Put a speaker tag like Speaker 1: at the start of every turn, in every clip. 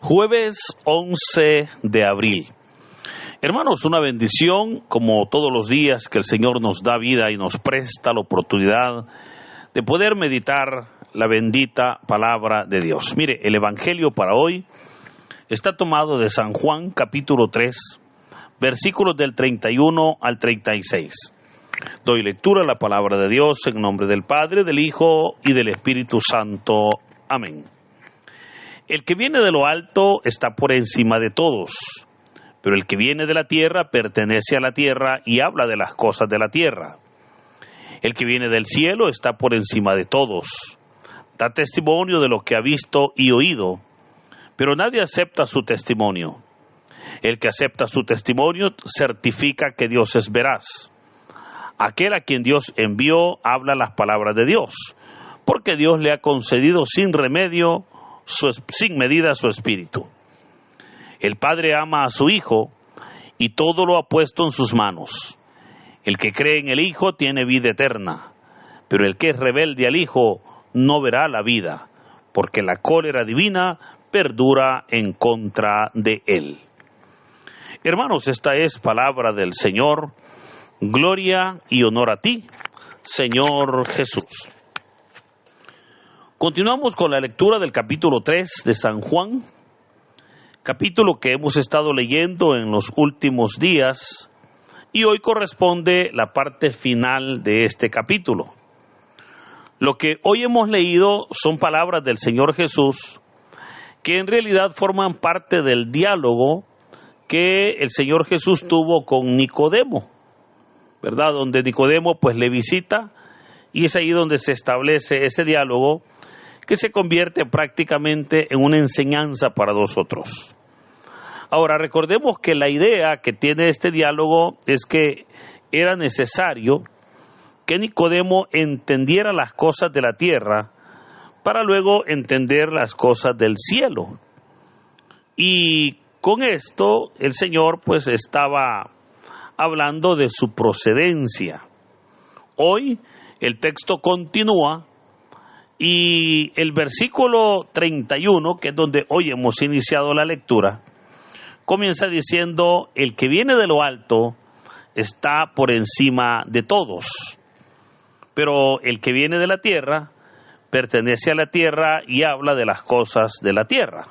Speaker 1: Jueves 11 de abril. Hermanos, una bendición como todos los días que el Señor nos da vida y nos presta la oportunidad de poder meditar la bendita palabra de Dios. Mire, el Evangelio para hoy está tomado de San Juan capítulo 3, versículos del 31 al 36. Doy lectura a la palabra de Dios en nombre del Padre, del Hijo y del Espíritu Santo. Amén. El que viene de lo alto está por encima de todos, pero el que viene de la tierra pertenece a la tierra y habla de las cosas de la tierra. El que viene del cielo está por encima de todos, da testimonio de lo que ha visto y oído, pero nadie acepta su testimonio. El que acepta su testimonio certifica que Dios es veraz. Aquel a quien Dios envió habla las palabras de Dios, porque Dios le ha concedido sin remedio, sin medida su espíritu. El Padre ama a su Hijo y todo lo ha puesto en sus manos. El que cree en el Hijo tiene vida eterna, pero el que es rebelde al Hijo no verá la vida, porque la cólera divina perdura en contra de él. Hermanos, esta es palabra del Señor. Gloria y honor a ti, Señor Jesús. Continuamos con la lectura del capítulo 3 de San Juan, capítulo que hemos estado leyendo en los últimos días, y hoy corresponde la parte final de este capítulo. Lo que hoy hemos leído son palabras del Señor Jesús, que en realidad forman parte del diálogo que el Señor Jesús tuvo con Nicodemo, ¿verdad? Donde Nicodemo pues le visita, y es ahí donde se establece ese diálogo que se convierte prácticamente en una enseñanza para nosotros. Ahora, recordemos que la idea que tiene este diálogo es que era necesario que Nicodemo entendiera las cosas de la tierra para luego entender las cosas del cielo. Y con esto el Señor pues estaba hablando de su procedencia. Hoy el texto continúa y el versículo 31, que es donde hoy hemos iniciado la lectura, comienza diciendo: el que viene de lo alto está por encima de todos, pero el que viene de la tierra pertenece a la tierra y habla de las cosas de la tierra.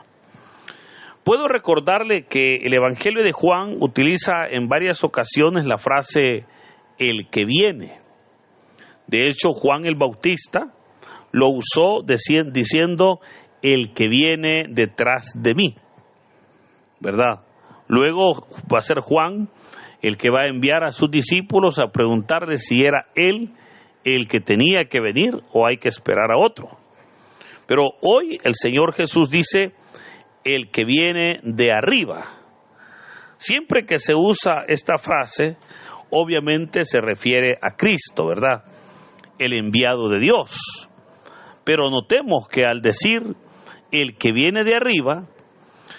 Speaker 1: Puedo recordarle que el Evangelio de Juan utiliza en varias ocasiones la frase el que viene. De hecho, Juan el Bautista lo usó diciendo el que viene detrás de mí, ¿verdad? Luego va a ser Juan el que va a enviar a sus discípulos a preguntarle si era él el que tenía que venir o hay que esperar a otro. Pero hoy el Señor Jesús dice el que viene de arriba. Siempre que se usa esta frase, obviamente se refiere a Cristo, ¿verdad? El enviado de Dios. Pero notemos que al decir el que viene de arriba,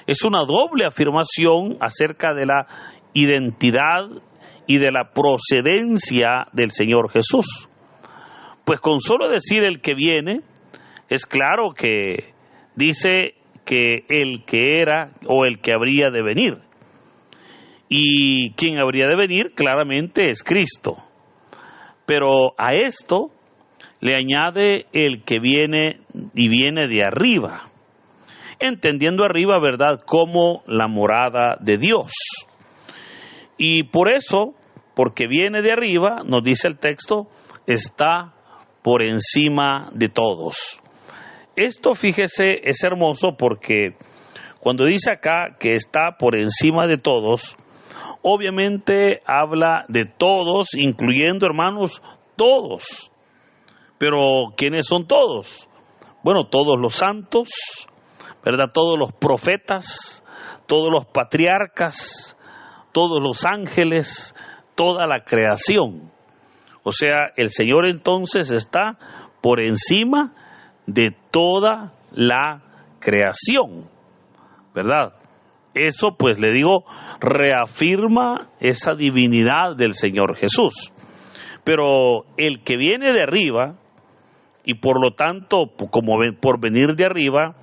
Speaker 1: es una doble afirmación acerca de la identidad y de la procedencia del Señor Jesús. Pues con solo decir el que viene, es claro que dice que el que era o el que habría de venir. Y quien habría de venir claramente es Cristo. Pero a esto le añade el que viene y viene de arriba, entendiendo arriba, ¿verdad?, como la morada de Dios. Y por eso, porque viene de arriba, nos dice el texto, está por encima de todos. Esto, fíjese, es hermoso porque cuando dice acá que está por encima de todos, obviamente habla de todos, incluyendo, hermanos, todos. Pero ¿quiénes son todos? Bueno, todos los santos, ¿verdad? Todos los profetas, todos los patriarcas, todos los ángeles, toda la creación. O sea, el Señor entonces está por encima de toda la creación, ¿verdad? Eso, pues le digo, reafirma esa divinidad del Señor Jesús. Pero el que viene de arriba, y por lo tanto, como por venir de arriba,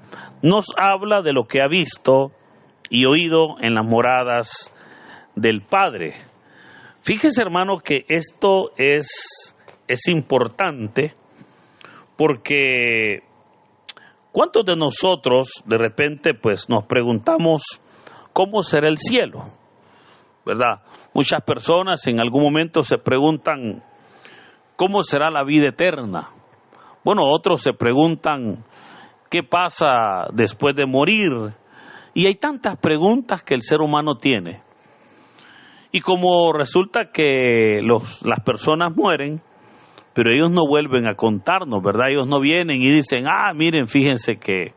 Speaker 1: nos habla de lo que ha visto y oído en las moradas del Padre. Fíjese, hermano, que esto es importante, porque ¿cuántos de nosotros de repente pues nos preguntamos cómo será el cielo? ¿Verdad? Muchas personas en algún momento se preguntan cómo será la vida eterna. Bueno, otros se preguntan qué pasa después de morir. Y hay tantas preguntas que el ser humano tiene. Y como resulta que las personas mueren, pero ellos no vuelven a contarnos, ¿verdad? Ellos no vienen y dicen, miren, fíjense que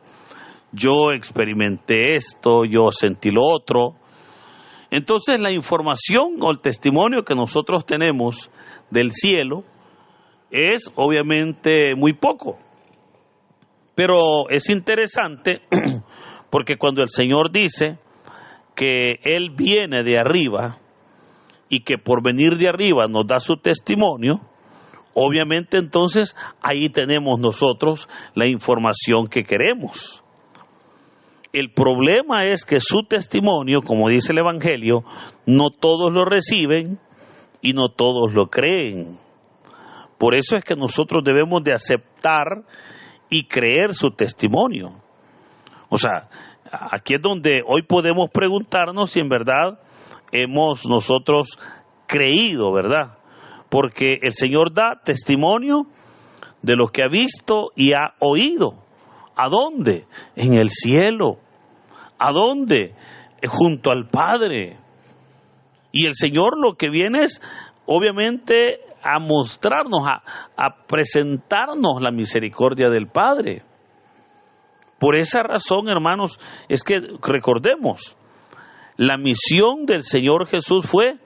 Speaker 1: yo experimenté esto, yo sentí lo otro. Entonces la información o el testimonio que nosotros tenemos del cielo es obviamente muy poco. Pero es interesante porque cuando el Señor dice que Él viene de arriba y que por venir de arriba nos da su testimonio, obviamente entonces ahí tenemos nosotros la información que queremos. El problema es que su testimonio, como dice el Evangelio, no todos lo reciben y no todos lo creen. Por eso es que nosotros debemos de aceptar y creer su testimonio. O sea, aquí es donde hoy podemos preguntarnos si en verdad hemos nosotros creído, ¿verdad? Porque el Señor da testimonio de lo que ha visto y ha oído. ¿A dónde? En el cielo. ¿A dónde? Junto al Padre. Y el Señor lo que viene es, obviamente, a mostrarnos, a presentarnos la misericordia del Padre. Por esa razón, hermanos, es que recordemos, la misión del Señor Jesús fue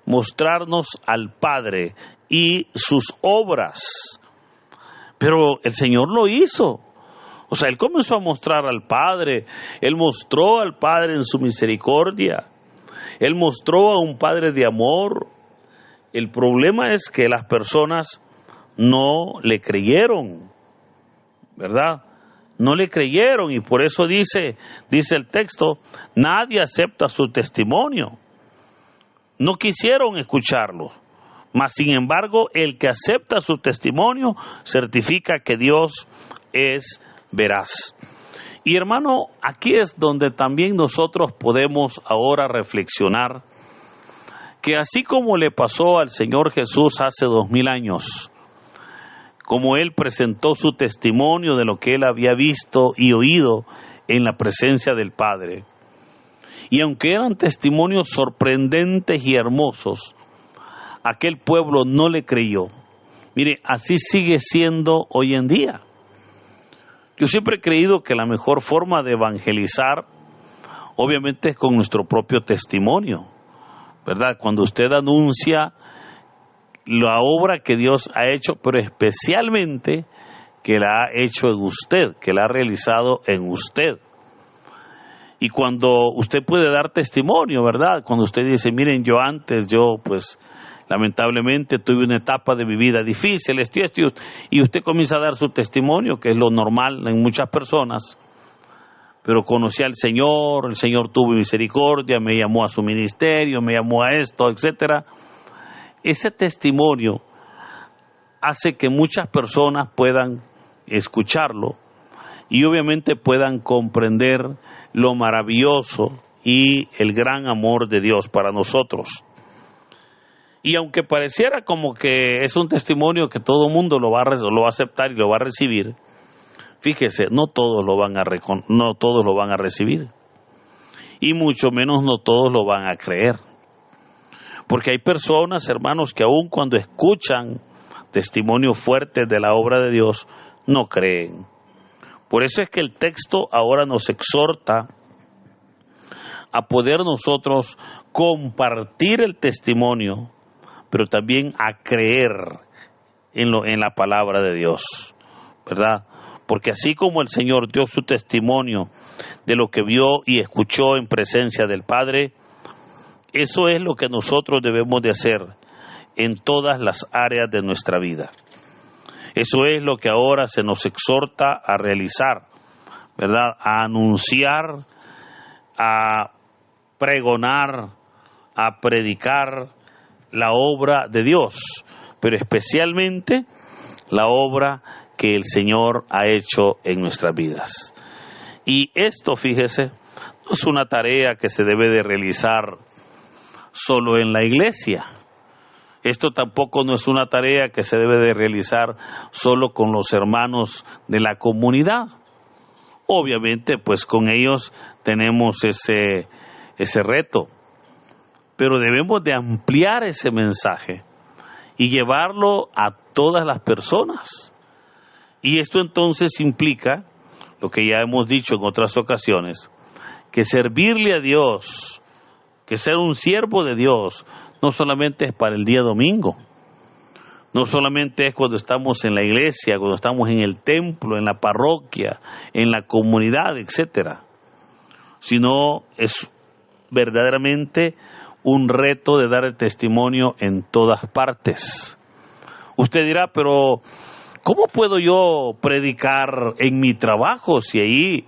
Speaker 1: mostrarnos al Padre y sus obras. Pero el Señor lo hizo. O sea, Él comenzó a mostrar al Padre. Él mostró al Padre en su misericordia. Él mostró a un Padre de amor. El problema es que las personas no le creyeron, ¿verdad? No le creyeron, y por eso dice el texto, nadie acepta su testimonio. No quisieron escucharlo. Mas, sin embargo, el que acepta su testimonio certifica que Dios es veraz. Y hermano, aquí es donde también nosotros podemos ahora reflexionar que así como le pasó al Señor Jesús hace 2000 años, como Él presentó su testimonio de lo que Él había visto y oído en la presencia del Padre, y aunque eran testimonios sorprendentes y hermosos, aquel pueblo no le creyó. Mire, así sigue siendo hoy en día. Yo siempre he creído que la mejor forma de evangelizar, obviamente, es con nuestro propio testimonio, ¿verdad? Cuando usted anuncia la obra que Dios ha hecho, pero especialmente que la ha hecho en usted, que la ha realizado en usted. Y cuando usted puede dar testimonio, ¿verdad? Cuando usted dice, miren, yo pues lamentablemente tuve una etapa de mi vida difícil, y usted comienza a dar su testimonio, que es lo normal en muchas personas. Pero conocí al Señor, el Señor tuvo misericordia, me llamó a su ministerio, me llamó a esto, etcétera. Ese testimonio hace que muchas personas puedan escucharlo y obviamente puedan comprender lo maravilloso y el gran amor de Dios para nosotros. Y aunque pareciera como que es un testimonio que todo el mundo lo va a aceptar y lo va a recibir, fíjese, no todos lo van a recibir, y mucho menos no todos lo van a creer. Porque hay personas, hermanos, que aun cuando escuchan testimonios fuertes de la obra de Dios, no creen. Por eso es que el texto ahora nos exhorta a poder nosotros compartir el testimonio, pero también a creer en la palabra de Dios, ¿verdad? Porque así como el Señor dio su testimonio de lo que vio y escuchó en presencia del Padre, eso es lo que nosotros debemos de hacer en todas las áreas de nuestra vida. Eso es lo que ahora se nos exhorta a realizar ¿verdad?, a anunciar, a pregonar, a predicar la obra de Dios, pero especialmente la obra que el Señor ha hecho en nuestras vidas. Y esto, fíjese, no es una tarea que se debe de realizar solo en la iglesia. Esto tampoco no es una tarea que se debe de realizar solo con los hermanos de la comunidad. Obviamente, pues con ellos tenemos ese reto, pero debemos de ampliar ese mensaje y llevarlo a todas las personas. Y esto entonces implica, lo que ya hemos dicho en otras ocasiones, que servirle a Dios, que ser un siervo de Dios, no solamente es para el día domingo, no solamente es cuando estamos en la iglesia, cuando estamos en el templo, en la parroquia, en la comunidad, etcétera, sino es verdaderamente un reto de dar el testimonio en todas partes. Usted dirá, pero ¿cómo puedo yo predicar en mi trabajo si ahí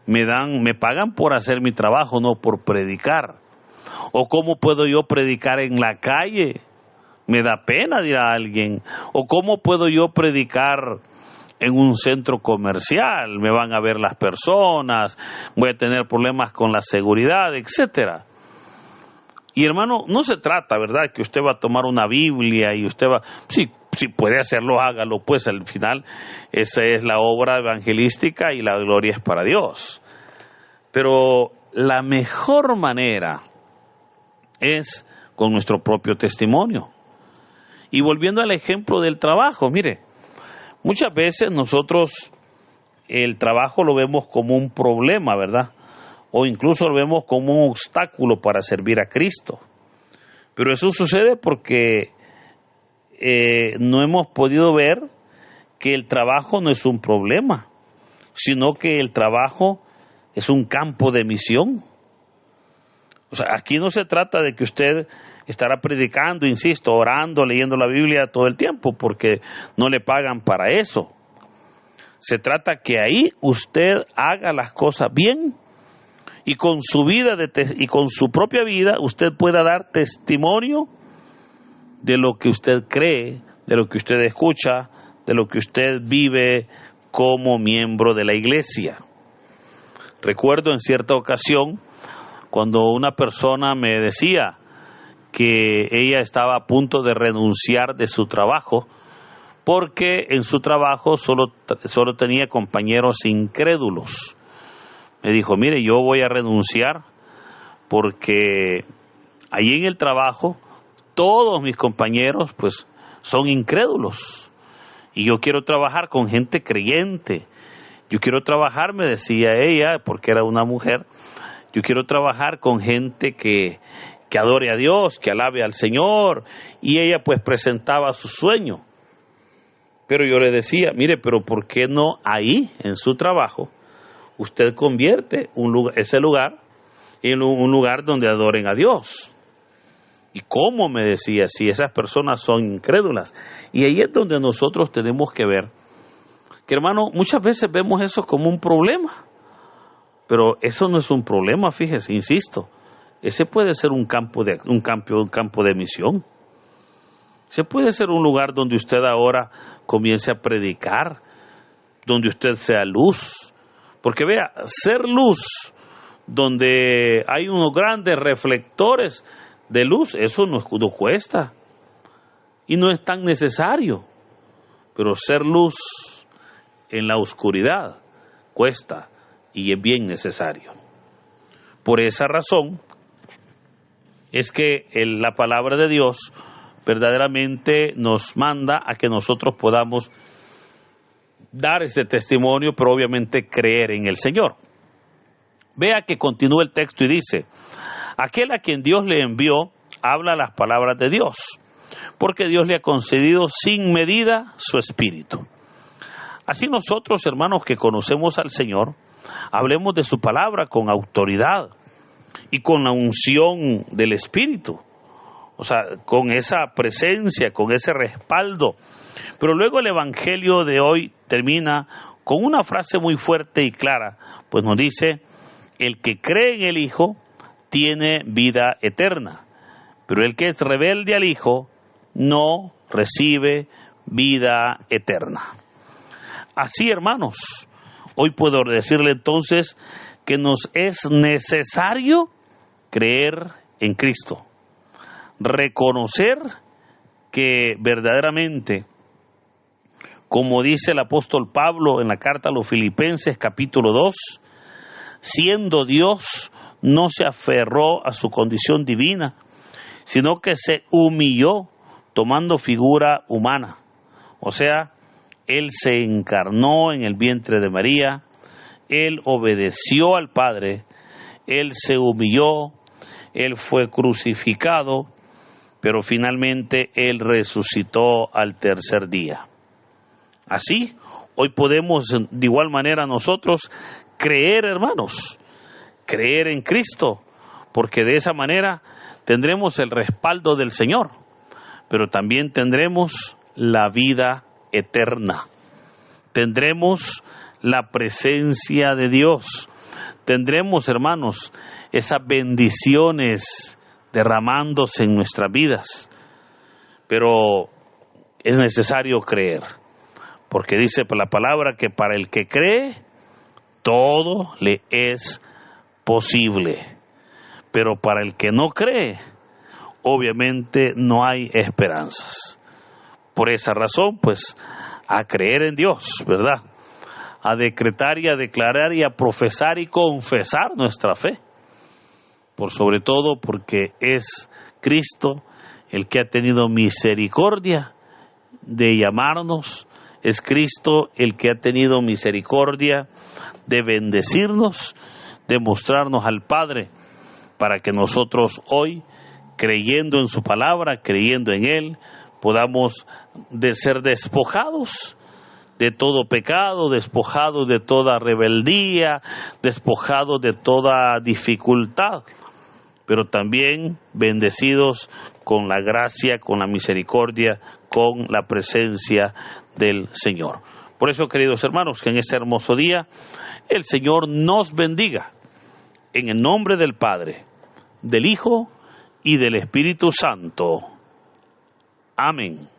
Speaker 1: me pagan por hacer mi trabajo, no por predicar? ¿O cómo puedo yo predicar en la calle? Me da pena, dirá alguien. ¿O cómo puedo yo predicar en un centro comercial? Me van a ver las personas, voy a tener problemas con la seguridad, etcétera. Y hermano, no se trata, ¿verdad?, que usted va a tomar una Biblia y usted va, si puede hacerlo, hágalo, pues al final esa es la obra evangelística y la gloria es para Dios. Pero la mejor manera es con nuestro propio testimonio. Y volviendo al ejemplo del trabajo, mire, muchas veces nosotros el trabajo lo vemos como un problema, ¿verdad?, o incluso lo vemos como un obstáculo para servir a Cristo. Pero eso sucede porque no hemos podido ver que el trabajo no es un problema, sino que el trabajo es un campo de misión. O sea, aquí no se trata de que usted estará predicando, insisto, orando, leyendo la Biblia todo el tiempo, porque no le pagan para eso. Se trata que ahí usted haga las cosas bien y con su vida y con su propia vida usted pueda dar testimonio de lo que usted cree, de lo que usted escucha, de lo que usted vive como miembro de la iglesia. Recuerdo en cierta ocasión cuando una persona me decía que ella estaba a punto de renunciar de su trabajo porque en su trabajo solo tenía compañeros incrédulos. Me dijo, mire, yo voy a renunciar porque ahí en el trabajo todos mis compañeros pues son incrédulos y yo quiero trabajar con gente creyente. Yo quiero trabajar, me decía ella, porque era una mujer, yo quiero trabajar con gente que adore a Dios, que alabe al Señor, y ella pues presentaba su sueño. Pero yo le decía, mire, pero ¿por qué no ahí, en su trabajo, usted convierte ese lugar en un lugar donde adoren a Dios? ¿Y cómo? Me decía, si esas personas son incrédulas. Y ahí es donde nosotros tenemos que ver que, hermano, muchas veces vemos eso como un problema, pero eso no es un problema, fíjese, insisto, ese puede ser un campo de misión. Ese puede ser un lugar donde usted ahora comience a predicar, donde usted sea luz, porque vea, ser luz donde hay unos grandes reflectores de luz, eso no cuesta y no es tan necesario, pero ser luz en la oscuridad cuesta y es bien necesario. Por esa razón es que la palabra de Dios verdaderamente nos manda a que nosotros podamos dar este testimonio, pero obviamente creer en el Señor. Vea que continúa el texto y dice, aquel a quien Dios le envió habla las palabras de Dios, porque Dios le ha concedido sin medida su espíritu. Así nosotros, hermanos, que conocemos al Señor, hablemos de su palabra con autoridad y con la unción del Espíritu, o sea, con esa presencia, con ese respaldo. Pero luego el Evangelio de hoy termina con una frase muy fuerte y clara, pues nos dice, el que cree en el Hijo tiene vida eterna, pero el que es rebelde al Hijo no recibe vida eterna. Así, hermanos, hoy puedo decirle entonces que nos es necesario creer en Cristo, reconocer que verdaderamente, como dice el apóstol Pablo en la carta a los Filipenses capítulo 2, siendo Dios, no se aferró a su condición divina, sino que se humilló tomando figura humana. O sea, Él se encarnó en el vientre de María, Él obedeció al Padre, Él se humilló, Él fue crucificado, pero finalmente Él resucitó al tercer día. Así, hoy podemos de igual manera nosotros creer, hermanos, creer en Cristo, porque de esa manera tendremos el respaldo del Señor, pero también tendremos la vida eterna. Tendremos la presencia de Dios. Tendremos, hermanos, esas bendiciones derramándose en nuestras vidas. Pero es necesario creer, porque dice la palabra que para el que cree, todo le es posible. Pero para el que no cree, obviamente no hay esperanzas. Por esa razón, pues, a creer en Dios, ¿verdad? A decretar y a declarar y a profesar y confesar nuestra fe. Por sobre todo porque es Cristo el que ha tenido misericordia de llamarnos, es Cristo el que ha tenido misericordia de bendecirnos, de mostrarnos al Padre, para que nosotros hoy, creyendo en su palabra, creyendo en Él, podamos ser despojados de todo pecado, despojados de toda rebeldía, despojados de toda dificultad, pero también bendecidos con la gracia, con la misericordia, con la presencia del Señor. Por eso, queridos hermanos, que en este hermoso día el Señor nos bendiga en el nombre del Padre, del Hijo y del Espíritu Santo. Amén.